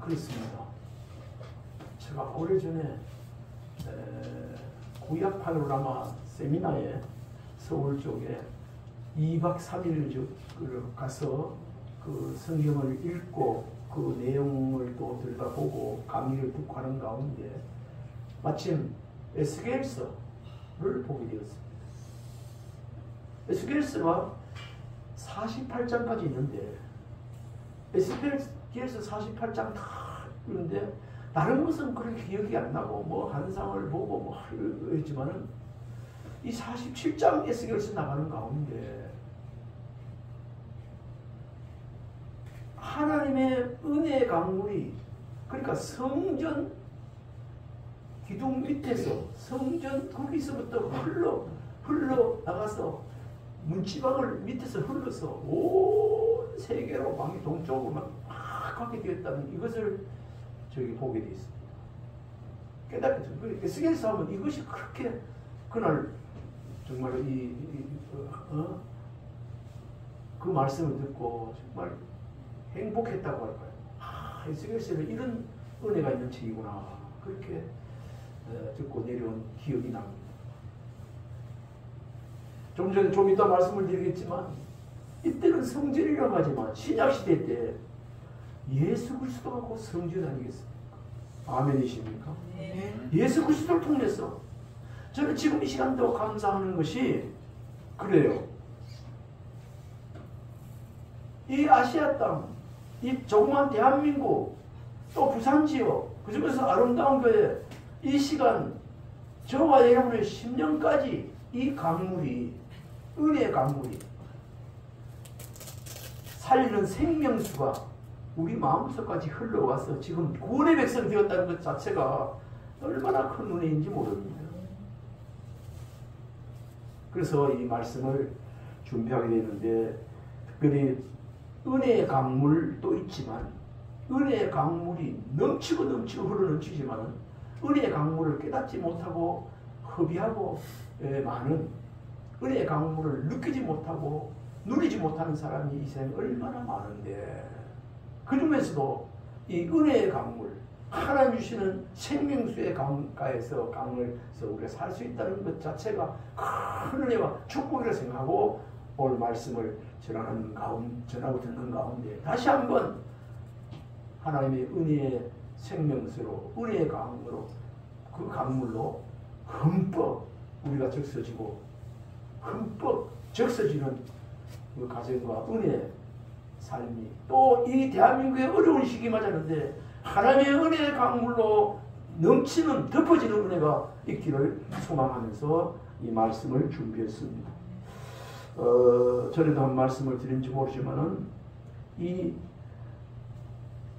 그렇습니다. 제가 오래전에 구약 파노라마 세미나에 서울 쪽에 2박 3일 가서 그 성경을 읽고 그 내용을 또 들여다보고 강의를 듣고 하는 가운데 마침 에스겔서를 보게 되었습니다. 에스겔서가 48장까지 있는데 에스겔서 48장 다 있는데 다른 것은 그렇게 기억이 안 나고 뭐 한상을 보고 뭐 했지만은 이 47장 에스겔서 나가는 가운데 하나님의 은혜의 강물이 그러니까 성전 기둥 밑에서 성전 거기서부터 흘러 나가서 문지방을 밑에서 흘러서 온 세계로 방이 동쪽으로 막 가게 되었다는 이것을 저기 보게 되어 있습니다. 깨닫게 됩니다. 에스겔서 하면 이것이 그렇게 그날 정말 그 말씀을 듣고 정말 행복했다고 할까요? 에스겔서는 이런 은혜가 있는 책이구나 그렇게 듣고 내려온 기억이 납니다. 좀 이따 말씀을 드리겠지만 이때는 성전이라고 하지만 신약시대 때 예수 그리스도가 곧 성전 아니겠습니까? 아멘이십니까? 네. 예수 그리스도를 통해서 저는 지금 이 시간도 감사하는 것이 그래요. 이 아시아 땅, 이 조그만 대한민국, 또 부산 지역, 그중에서 아름다운 교회, 이 시간 저와 여러분의 10년까지 이 강물이, 은혜의 강물이 살리는 생명수가 우리 마음속까지 흘러와서 지금 구원의 백성 되었다는 것 자체가 얼마나 큰 은혜인지 모릅니다. 그래서 이 말씀을 준비하게 되는데 특별히 은혜의 강물도 있지만 은혜의 강물이 넘치고 흘러넘치지만 은혜의 강물을 깨닫지 못하고 허비하고 많은 은혜의 강물을 느끼지 못하고 누리지 못하는 사람이 이 세상에 얼마나 많은데 그 중에서도 이 은혜의 강물 하나님 주시는 생명수의 강가에서 강을서 우리가 살 수 있다는 것 자체가 큰 은혜와 축복이라 생각하고 오늘 말씀을 전하고 듣는 가운데 다시 한번 하나님의 은혜의 생명수로 은혜의 강으로 그 강물로 흠뻑 우리가 적셔지고 흠뻑 적셔지는 그 가정과 은혜의 삶이 또 이 대한민국의 어려운 시기 맞았는데 하나님의 은혜의 강물로 넘치는 덮어지는 은혜가 있기를 소망하면서 이 말씀을 준비했습니다. 전에도 한 말씀을 드린지 모르지만은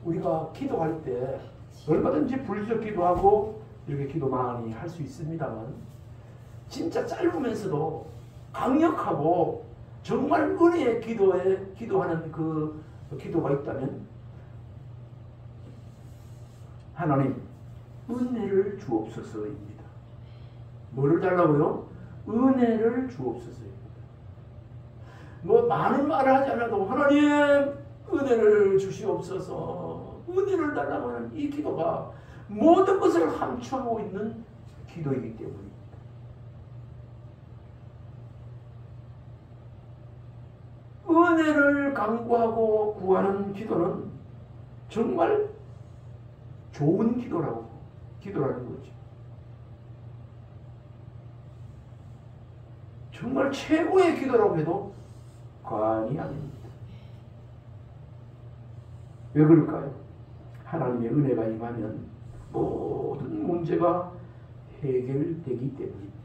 우리가 기도할 때 얼마든지 분리적 기도하고 이렇게 기도 많이 할 수 있습니다만 진짜 짧으면서도 강력하고 정말 은혜의 기도하는 그 기도가 있다면 하나님 은혜를 주옵소서입니다. 뭐를 달라고요? 은혜를 주옵소서입니다. 뭐 많은 말을 하지 않아도 하나님 은혜를 주시옵소서 은혜를 달라고 하는 이 기도가 모든 것을 함축하고 있는 기도이기 때문입니다. 은혜를 간구하고 구하는 기도는 정말 좋은 기도라는 거죠. 정말 최고의 기도라고 해도 과언이 아닙니다. 왜 그럴까요? 하나님의 은혜가 임하면 모든 문제가 해결되기 때문입니다.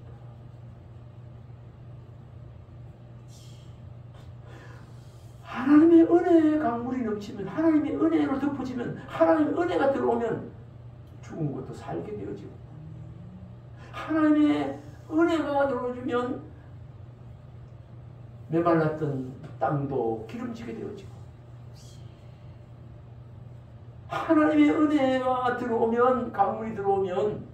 하나님의 은혜의 강물이 넘치면 하나님의 은혜로 덮어지면 하나님의 은혜가 들어오면 죽은 것도 살게 되어지고 하나님의 은혜가 들어오면 메말랐던 땅도 기름지게 되어지고 하나님의 은혜가 들어오면 강물이 들어오면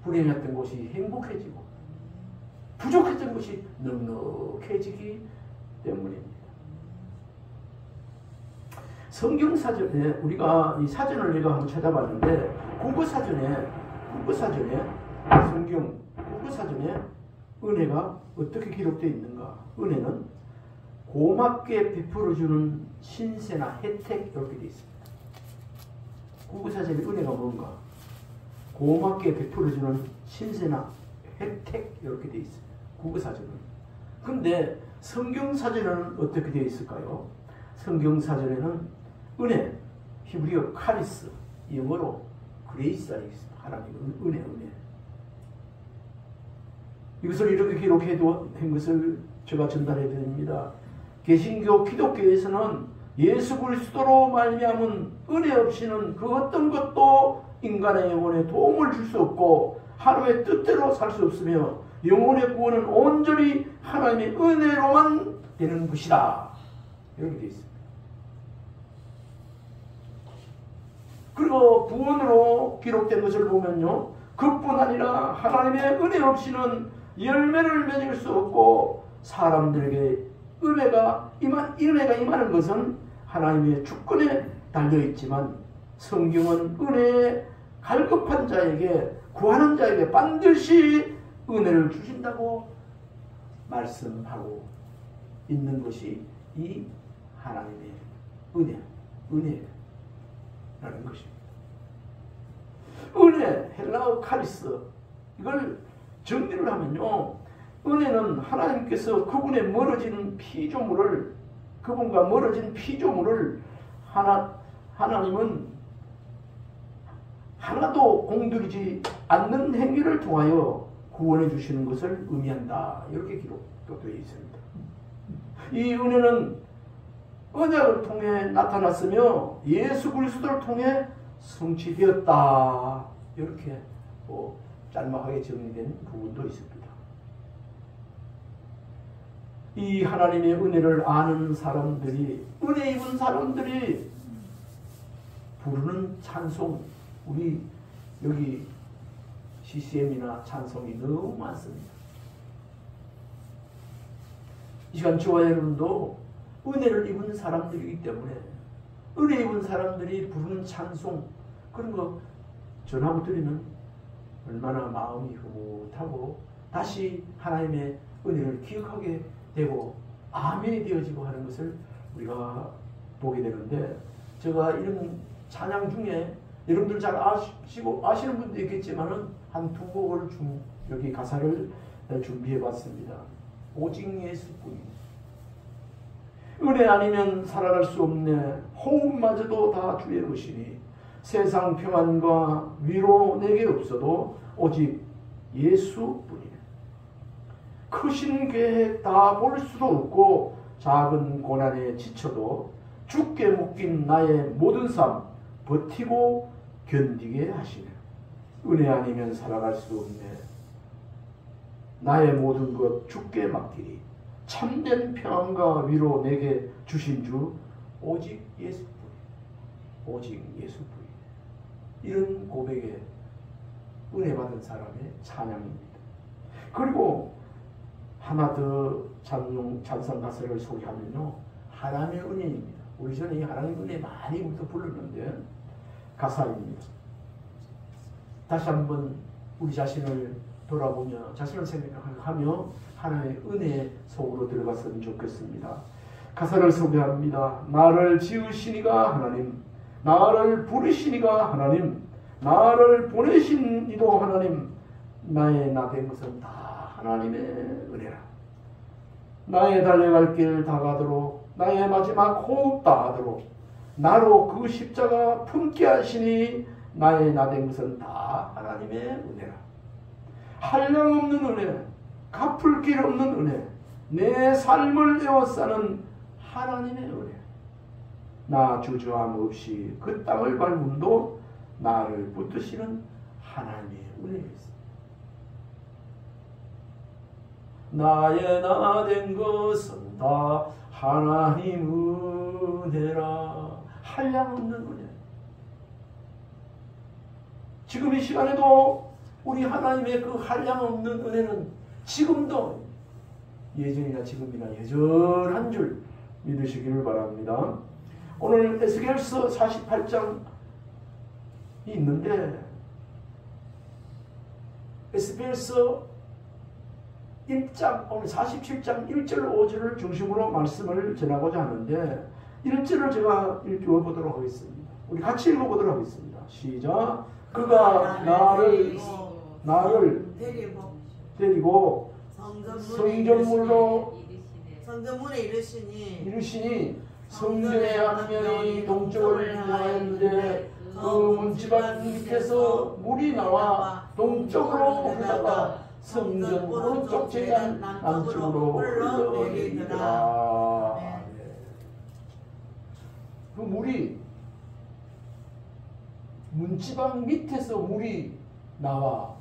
불행했던 것이 행복해지고 부족했던 것이 넉넉해지기 때문입니다. 성경 사전에 우리가 이 사전을 내가 한번 찾아봤는데 국어 사전에 성경 국어 사전에 은혜가 어떻게 기록되어 있는가? 은혜는 고맙게 베풀어주는 신세나 혜택 이렇게 되어 있습니다. 국어 사전에 은혜가 뭔가? 고맙게 베풀어주는 신세나 혜택 이렇게 되어 있어요. 국어 사전은. 근데 성경 사전에는 어떻게 되어 있을까요? 성경 사전에는 은혜, 히브리어 카리스, 영어로 그레이스가 있습니다. 하나님의 은혜. 이것을 이렇게 기록한 것을 제가 전달해 드립니다. 개신교 기독교에서는 예수 그리스도로 말미암은 은혜 없이는 그 어떤 것도 인간의 영혼에 도움을 줄 수 없고 하나님의 뜻대로 살 수 없으며 영혼의 구원은 온전히 하나님의 은혜로만 되는 것이다. 이렇게 되어 있습니다. 그리고 구원으로 기록된 것을 보면요. 그뿐 아니라 하나님의 은혜 없이는 열매를 맺을 수 없고 사람들에게 은혜가 임하는 것은 하나님의 주권에 달려있지만 성경은 은혜에 갈급한 자에게 구하는 자에게 반드시 은혜를 주신다고 말씀하고 있는 것이 이 하나님의 은혜라는 것입니다. 은혜, 헬라어 카리스, 이걸 정리를 하면요. 은혜는 하나님께서 그분과 멀어진 피조물을 하나님은 하나도 공들이지 않는 행위를 통하여 구원해 주시는 것을 의미한다. 이렇게 기록되어 있습니다. 이 은혜는 언약을 통해 나타났으며 예수 그리스도를 통해 성취되었다. 이렇게 짤막하게 정리된 부분도 있습니다. 이 하나님의 은혜를 아는 사람들이, 은혜 입은 사람들이 부르는 찬송, 우리 여기 CCM이나 찬송이 너무 많습니다. 이 시간 저와 여러분도 은혜를 입은 사람들이기 때문에 은혜 입은 사람들이 부르는 찬송, 그런 거 전하고 드리면 얼마나 마음이 흐뭇하고 다시 하나님의 은혜를 기억하게 되고 아멘이 되어지고 하는 것을 우리가 보게 되는데, 제가 이런 찬양 중에 여러분들 잘 아시는 분도 있겠지만은 한 두 곡을 여기 가사를 준비해 봤습니다. 오직 예수뿐. 은혜 아니면 살아갈 수 없네. 호흡마저도 다 주의 것이니 세상 평안과 위로 내게 없어도 오직 예수뿐이네. 크신 계획 다 볼 수도 없고 작은 고난에 지쳐도 주께 묶인 나의 모든 삶 버티고 견디게 하시네. 은혜 아니면 살아갈 수 없네. 나의 모든 것 주께 맡기리. 참된 평안과 위로 내게 주신 주 오직 예수뿐. 오직 예수뿐. 이런 고백에 은혜 받은 사람의 찬양입니다. 그리고 하나 더 찬송 가사를 소개하면요, 하나님의 은혜입니다. 우리 전에 이 하나님의 은혜 많이 불렀는데 가사입니다. 다시 한번 우리 자신을 돌아보며 자신을 생각하며 하나님의 은혜 속으로 들어갔으면 좋겠습니다. 가사를 소개합니다. 나를 지으시니가 하나님, 나를 부르시니가 하나님, 나를 보내신 이도 하나님, 나의 나 된 것은 다 하나님의 은혜라. 나의 달려갈 길 다가도록, 나의 마지막 호흡 다하도록 나로 그 십자가 품게 하시니 나의 나 된 것은 다 하나님의 은혜라. 한량없는 은혜, 갚을 길 없는 은혜, 내 삶을 에워싸는 하나님의 은혜. 나 주저함 없이 그 땅을 밟음도 나를 붙드시는 하나님의 은혜였습니다. 나의 나 된 것은 다 하나님 은혜라. 한량없는 은혜. 지금 이 시간에도 우리 하나님의 그 한량없는 은혜는 지금도 예전이나 지금이나 여전한 줄 믿으시기를 바랍니다. 오늘 에스겔서 48장이 있는데 에스겔서 1장, 오늘 47장 1절 5절을 중심으로 말씀을 전하고자 하는데 1절을 제가 읽어보도록 하겠습니다. 우리 같이 읽어보도록 하겠습니다. 시작. 그가 나를 데리고 성전문에 이르시니 성전의 앞면이 동쪽을 향하였는데 그 문지방 밑에서 물이 나와 동쪽으로 흐르다가 성전 오른쪽 제단 남쪽으로 흘러내리더라. 그 물이 문지방 밑에서 물이 나와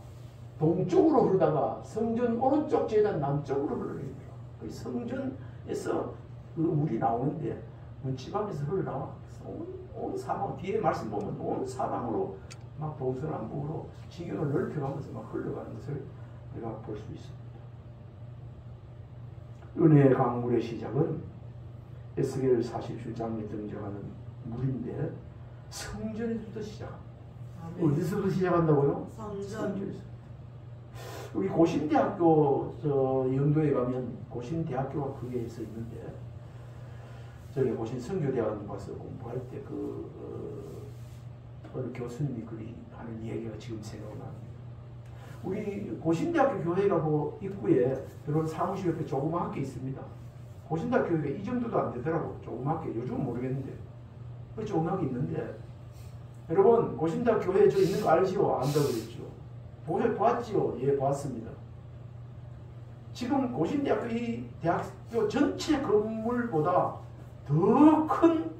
동쪽으로 흐르다가 성전 오른쪽 제단 남쪽으로 흘러내리더라. 그 성전에서 그 물이 나오는데 문지방에서 흘러나와 온 사방, 뒤에 말씀 보면 온 사방으로 막 동서남북으로 지경을 넓혀가면서 막 흘러가는 것을 우리가 볼 수 있습니다. 은혜의 강물의 시작은 에스겔 47장에 등장하는 물인데 성전에서부터 시작합니다. 어디서부터 시작한다고요? 성전에서. 우리 고신대학교 영도에 가면 고신대학교가 거기에서 있는데 저기 고신 선교대학원 가서 공부할 때 어느 교수님이 그리 하는 얘기가 지금 생각납니다. 우리 고신대학교 교회가 그 입구에 그런 사무실 옆에 조그맣게 있습니다. 고신대학교 교회가 이 정도도 안 되더라고. 조그맣게. 요즘은 모르겠는데. 그 조그맣게 있는데 여러분 고신대학교 교회에 저 있는 거 알지요? 안다고 그랬죠. 보았지요? 예, 봤습니다. 지금 고신대학교 이 대학교 전체 건물보다 더 큰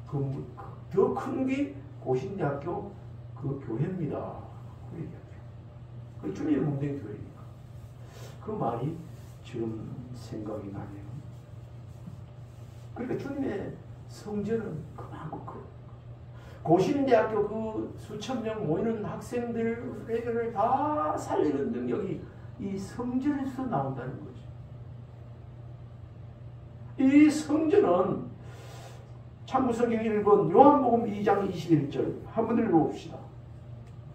건물, 더 큰 게 고신대학교 그 교회입니다. 그 얘기하죠. 그 주님의 몸된 교회니까. 그 말이 지금 생각이 나네요. 그러니까 주님의 성전은 그만큼 커요. 고신대학교 그 수천 명 모이는 학생들에게 다 살리는 능력이 이 성전에서 나온다는 거죠. 이 성전은 참고성경 1번 요한복음 2장 21절 한번 읽어봅시다.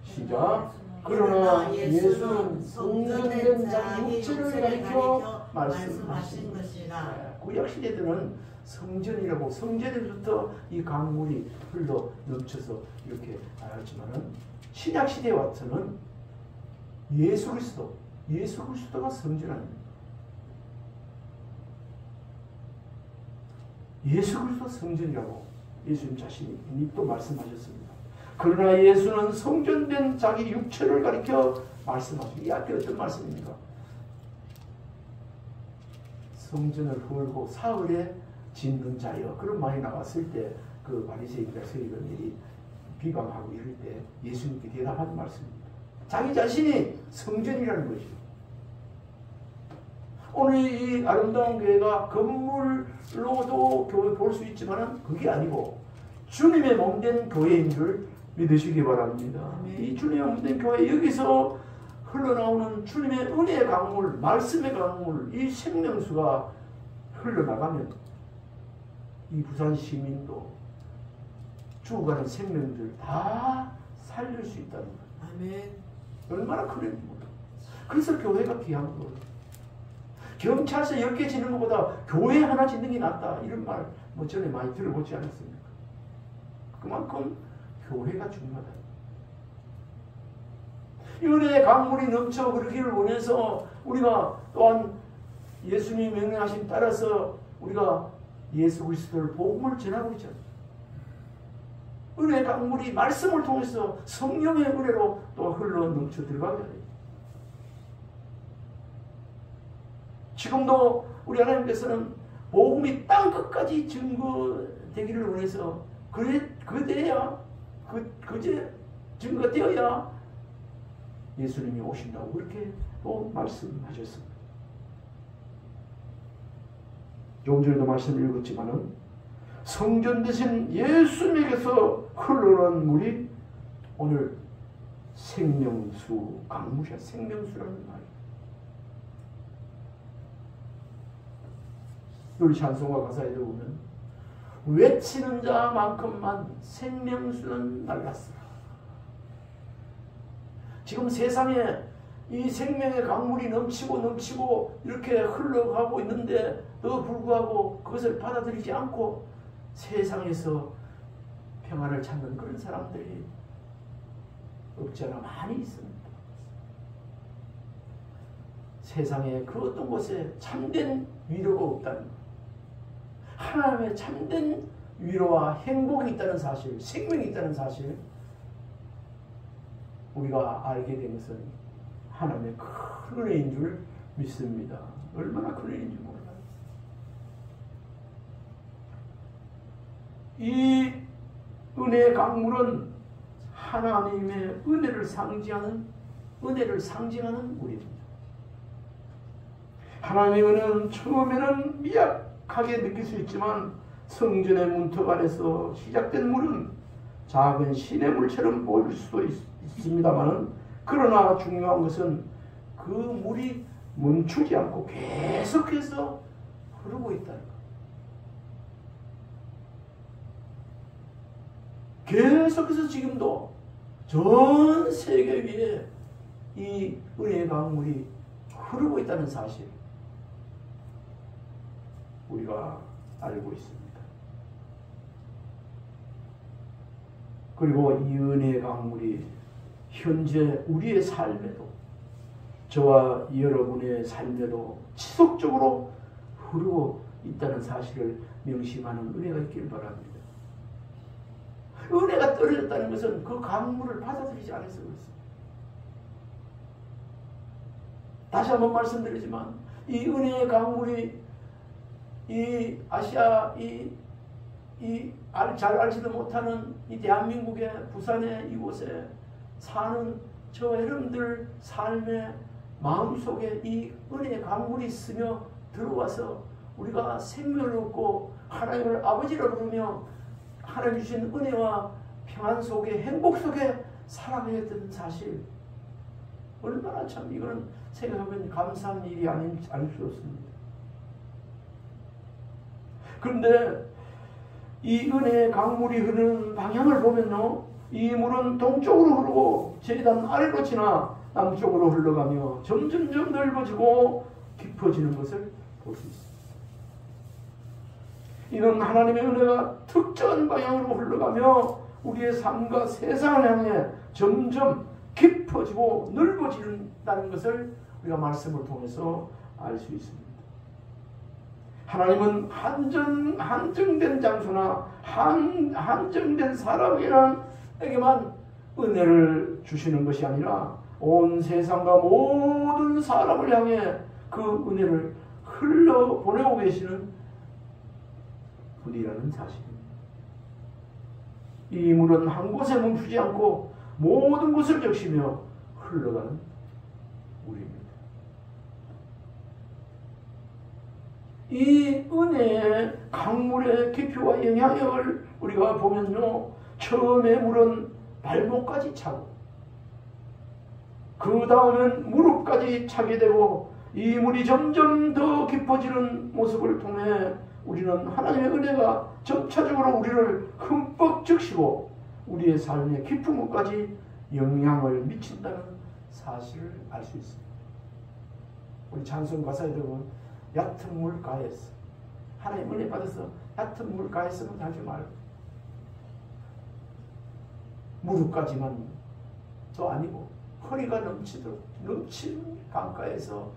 시작. 그러나 예수는 성전된 자기 육체를 가리켜 말씀하신 것이라. 구약시대 때는 성전이라고 성전에부터 이 강물이 흘러 넘쳐서 이렇게 나왔지만은 신약시대에 와서는 예수 그리스도가 성전 아닙니다. 예수 그리스도 성전이라고 예수님 자신이 또 말씀하셨습니다. 그러나 예수는 성전된 자기 육체를 가리켜 말씀하십니다. 이 앞에 어떤 말씀입니까? 성전을 헐고 사흘에 짓는 자여, 그런 말이 나왔을 때 그 바리새인과 서기관들이 비방하고 이럴 때 예수님께 대답하는 말씀입니다. 자기 자신이 성전이라는 것이죠. 오늘 이 아름다운 교회가 건물로도 교회 볼 수 있지만 그게 아니고 주님의 몸된 교회인 줄 믿으시기 바랍니다. 이 주님의 몸된 교회, 여기서 흘러나오는 주님의 은혜의 강물, 말씀의 강물, 이 생명수가 흘러나가면 이 부산 시민도 죽어가는 생명들 다 살릴 수 있다는 거예요. 아멘. 얼마나 큰 일입니까? 그래서 교회가 귀한 거예요. 경찰서 10개 짓는 것보다 교회 하나 짓는 게 낫다. 이런 말 뭐 전에 많이 들어보지 않았습니까? 그만큼 교회가 중요하다. 이 은혜의 강물이 넘쳐 흐르기를 원해서 우리가 또한 예수님의 명령하심 따라서 우리가 예수 그리스도를 복음을 전하고 있잖아요. 은혜의 강물이 말씀을 통해서 성령의 은혜로 또 흘러 넘쳐 들어가게 돼요. 지금도 우리 하나님께서는 복음이 땅 끝까지 증거되기를 원해서 그래야 그제 증거되어야 예수님이 오신다고 그렇게 또 말씀하셨습니다. 좀 전에도 말씀을 읽었지만은 성전 대신 예수님에게서 흘러난 물이 오늘 생명수 강물이야. 생명수라는 말이에요. 우리 찬송가 가사에 보면 외치는 자만큼만 생명수는 날랐으라. 지금 세상에 이 생명의 강물이 넘치고 이렇게 흘러가고 있는데도 불구하고 그것을 받아들이지 않고 세상에서 평안을 찾는 그런 사람들이 없지 않아 많이 있습니다. 세상에 그 어떤 곳에 참된 위로가 없다는 것, 하나님의 참된 위로와 행복이 있다는 사실, 생명이 있다는 사실, 우리가 알게 된 것은 하나님의 큰 은혜인 줄 믿습니다. 얼마나 큰 은혜인지 몰라요. 이 은혜의 강물은 하나님의 은혜를 상징하는 물입니다. 하나님의 은혜는 처음에는 미약하게 느낄 수 있지만 성전의 문턱 안에서 시작된 물은 작은 시냇물처럼 보일 수도 있습니다만, 그러나 중요한 것은 그 물이 멈추지 않고 계속해서 흐르고 있다는 것. 계속해서 지금도 전 세계 위에 이 은혜의 강물이 흐르고 있다는 사실, 우리가 알고 있습니다. 그리고 이 은혜의 강물이 현재 우리의 삶에도, 저와 여러분의 삶에도 지속적으로 흐르고 있다는 사실을 명심하는 은혜가 있길 바랍니다. 은혜가 떨어졌다는 것은 그 강물을 받아들이지 않아서 그렇습니다. 다시 한번 말씀드리지만 이 은혜의 강물이 이 아시아 잘 알지도 못하는 이 대한민국의 부산의 이곳에 사는 저 여러분들 삶의 마음속에 이 은혜의 강물이 있으며 들어와서 우리가 생명을 얻고 하나님을 아버지라 부르며 하나님 주신 은혜와 평안 속에, 행복 속에 살아가야 되는 사실, 얼마나 참 이거는 생각하면 감사한 일이 아닐 수 없습니다. 그런데 이 은혜의 강물이 흐르는 방향을 보면요, 이 물은 동쪽으로 흐르고 제단 아래로 지나 남쪽으로 흘러가며 점점점 넓어지고 깊어지는 것을 볼 수 있습니다. 이는 하나님의 은혜가 특정한 방향으로 흘러가며 우리의 삶과 세상을 향해 점점 깊어지고 넓어진다는 것을 우리가 말씀을 통해서 알 수 있습니다. 하나님은 한정된 장소나 한정된 사람에게만 은혜를 주시는 것이 아니라 온 세상과 모든 사람을 향해 그 은혜를 흘러보내고 계시는 분이라는 사실입니다. 이 물은 한 곳에 멈추지 않고 모든 곳을 적시며 흘러가는 물입니다. 이 은혜의 강물의 깊이와 영향력을 우리가 보면요, 처음에 물은 발목까지 차고 그 다음엔 무릎까지 차게 되고 이 물이 점점 더 깊어지는 모습을 통해 우리는 하나님의 은혜가 점차적으로 우리를 흠뻑 적시고 우리의 삶의 깊은 곳까지 영향을 미친다는 사실을 알 수 있습니다. 우리 찬송 가사에 보면 얕은 물가에서, 하나님 은혜 받아서 얕은 물가에서는 하지 말고 무릎까지만 도 아니고 허리가 넘치는 강가에서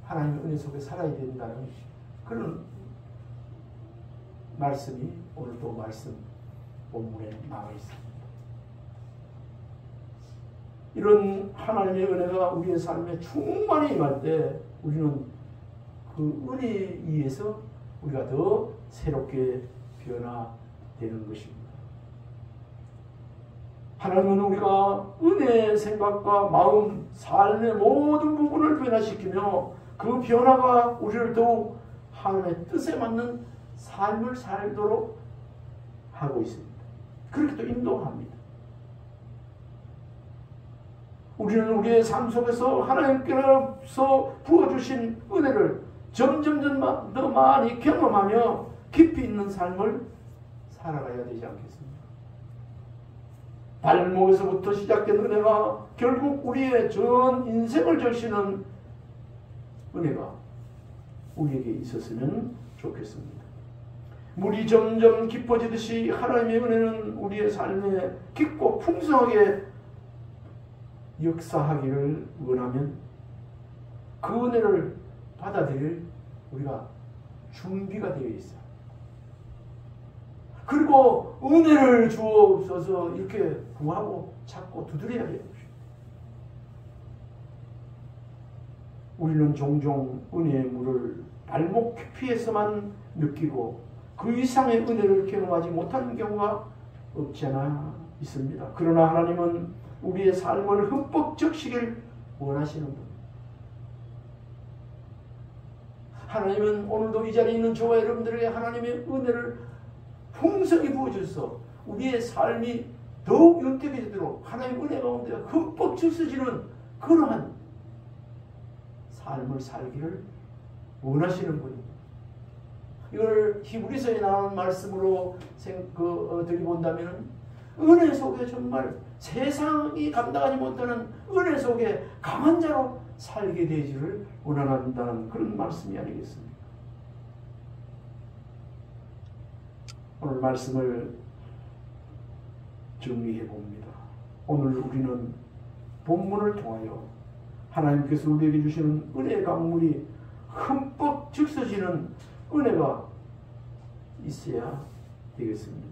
하나님의 은혜 속에 살아야 된다는 그런 말씀이 오늘도 말씀 본문에 나와 있습니다. 이런 하나님의 은혜가 우리의 삶에 충만히 임할 때 우리는 그 은혜에 의해서 우리가 더 새롭게 변화되는 것입니다. 하나님은 우리가 은혜의 생각과 마음, 삶의 모든 부분을 변화시키며 그 변화가 우리를 더욱 하나님의 뜻에 맞는 삶을 살도록 하고 있습니다. 그렇게 또 인도합니다. 우리는 우리의 삶 속에서 하나님께서 부어주신 은혜를 점점 더 많이 경험하며 깊이 있는 삶을 살아가야 되지 않겠습니까? 발목에서부터 시작된 은혜가 결국 우리의 전 인생을 적시는 은혜가 우리에게 있었으면 좋겠습니다. 물이 점점 깊어지듯이 하나님의 은혜는 우리의 삶에 깊고 풍성하게 역사하기를 원하면 그 은혜를 받아들일 우리가 준비가 되어 있어요. 그리고 은혜를 주옵소서 이렇게 구하고 찾고 두드려야 돼요. 우리는 종종 은혜의 물을 발목 깊이에서만 느끼고 그 이상의 은혜를 경험하지 못하는 경우가 없지 않아 있습니다. 그러나 하나님은 우리의 삶을 흠뻑 적시길 원하시는 분. 하나님은 오늘도 이 자리에 있는 저와 여러분들에게 하나님의 은혜를 풍성히 부어주셔서 우리의 삶이 더욱 윤택해지도록 하나님의 은혜 가운데 흠뻑 적셔지는 그러한 삶을 살기를 원하시는 분입니다. 이걸 히브리서에 나오는 말씀으로 들이본다면 은혜 속에 정말 세상이 감당하지 못하는 은혜 속에 강한 자로 살게 되기를 원한다는 그런 말씀이 아니겠습니까? 오늘 말씀을 정리해 봅니다. 오늘 우리는 본문을 통하여 하나님께서 우리에게 주시는 은혜의 강물이 흠뻑 적셔지는 은혜가 있어야 되겠습니다.